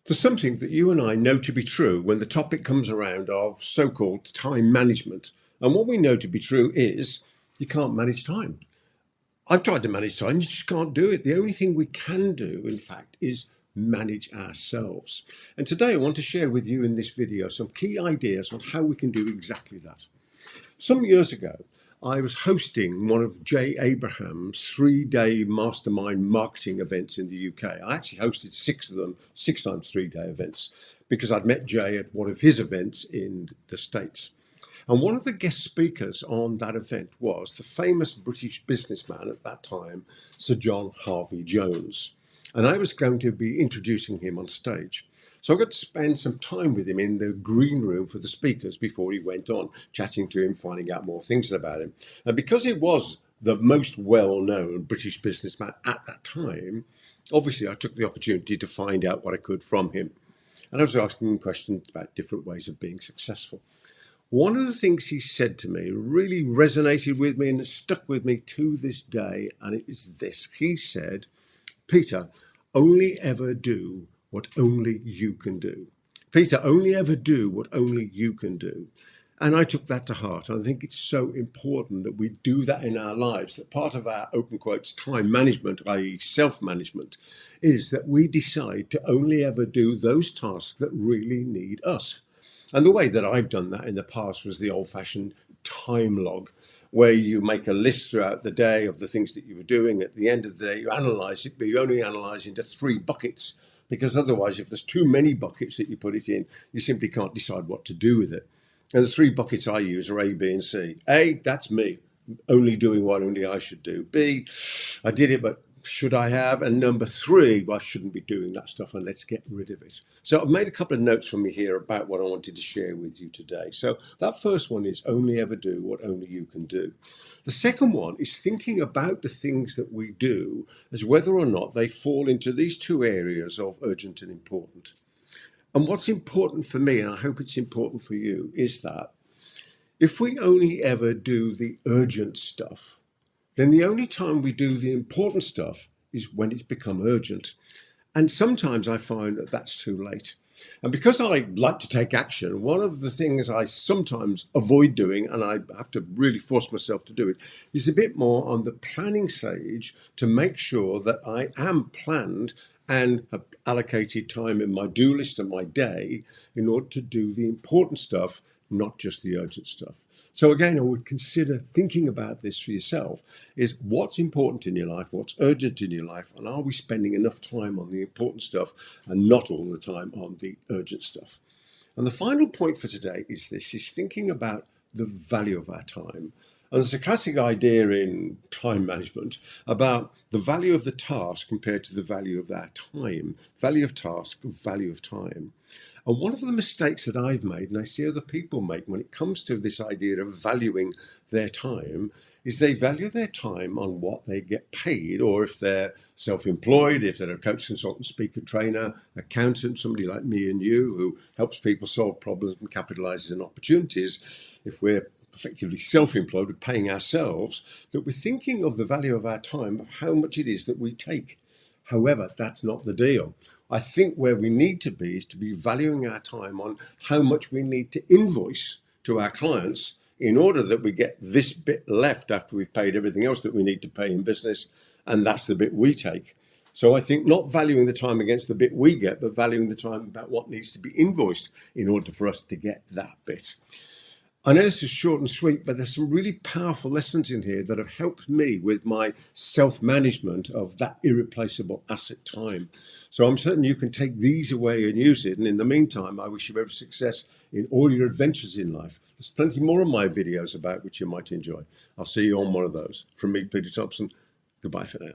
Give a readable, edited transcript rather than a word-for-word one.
There's something that you and I know to be true when the topic comes around of so-called time management. And what we know to be true is you can't manage time. I've tried to manage time, you just can't do it. The only thing we can do, in fact, is manage ourselves. And today I want to share with you in this video some key ideas on how we can do exactly that. Some years ago, I was hosting one of Jay Abraham's 3-day mastermind marketing events in the UK. I actually hosted 6 of them, 6 times 3-day events, because I'd met Jay at one of his events in the States. And one of the guest speakers on that event was the famous British businessman at that time, Sir John Harvey-Jones. And I was going to be introducing him on stage. So I got to spend some time with him in the green room for the speakers before he went on, chatting to him, finding out more things about him. And because he was the most well-known British businessman at that time, obviously I took the opportunity to find out what I could from him. And I was asking him questions about different ways of being successful. One of the things he said to me really resonated with me and has stuck with me to this day, and it is this. He said, "Peter, only ever do what only you can do. Peter, only ever do what only you can do." And I took that to heart. I think it's so important that we do that in our lives, that part of our, open quotes, time management, i.e. self-management, is that we decide to only ever do those tasks that really need us. And the way that I've done that in the past was the old-fashioned time log, where you make a list throughout the day of the things that you were doing. At the end of the day, you analyse it, but you only analyse into 3 buckets, because otherwise, if there's too many buckets that you put it in, you simply can't decide what to do with it. And the 3 buckets I use are A, B, and C. A, that's me, only doing what only I should do. B, I did it, but should I have? And number 3, I shouldn't be doing that stuff, and let's get rid of it. So I've made a couple of notes from me here about what I wanted to share with you today. So that first one is only ever do what only you can do. The second one is thinking about the things that we do as whether or not they fall into these 2 areas of urgent and important. And what's important for me, and I hope it's important for you, is that if we only ever do the urgent stuff, then the only time we do the important stuff is when it's become urgent. And sometimes I find that that's too late. And because I like to take action, one of the things I sometimes avoid doing, and I have to really force myself to do it, is a bit more on the planning stage to make sure that I am planned and have allocated time in my do list and my day in order to do the important stuff, not just the urgent stuff. So again, I would consider thinking about this for yourself, is what's important in your life, what's urgent in your life, and are we spending enough time on the important stuff and not all the time on the urgent stuff? And the final point for today is this, is thinking about the value of our time. And there's a classic idea in time management about the value of the task compared to the value of our time. Value of task, value of time. And one of the mistakes that I've made, and I see other people make when it comes to this idea of valuing their time, is they value their time on what they get paid, or if they're self-employed, if they're a coach, consultant, speaker, trainer, accountant, somebody like me and you who helps people solve problems and capitalizes on opportunities. If we're effectively self-employed, we're paying ourselves, that we're thinking of the value of our time, of how much it is that we take. However, that's not the deal. I think where we need to be is to be valuing our time on how much we need to invoice to our clients in order that we get this bit left after we've paid everything else that we need to pay in business, and that's the bit we take. So I think not valuing the time against the bit we get, but valuing the time about what needs to be invoiced in order for us to get that bit. I know this is short and sweet, but there's some really powerful lessons in here that have helped me with my self-management of that irreplaceable asset time. So I'm certain you can take these away and use it. And in the meantime, I wish you every success in all your adventures in life. There's plenty more of my videos about which you might enjoy. I'll see you on one of those. From me, Peter Thomson, goodbye for now.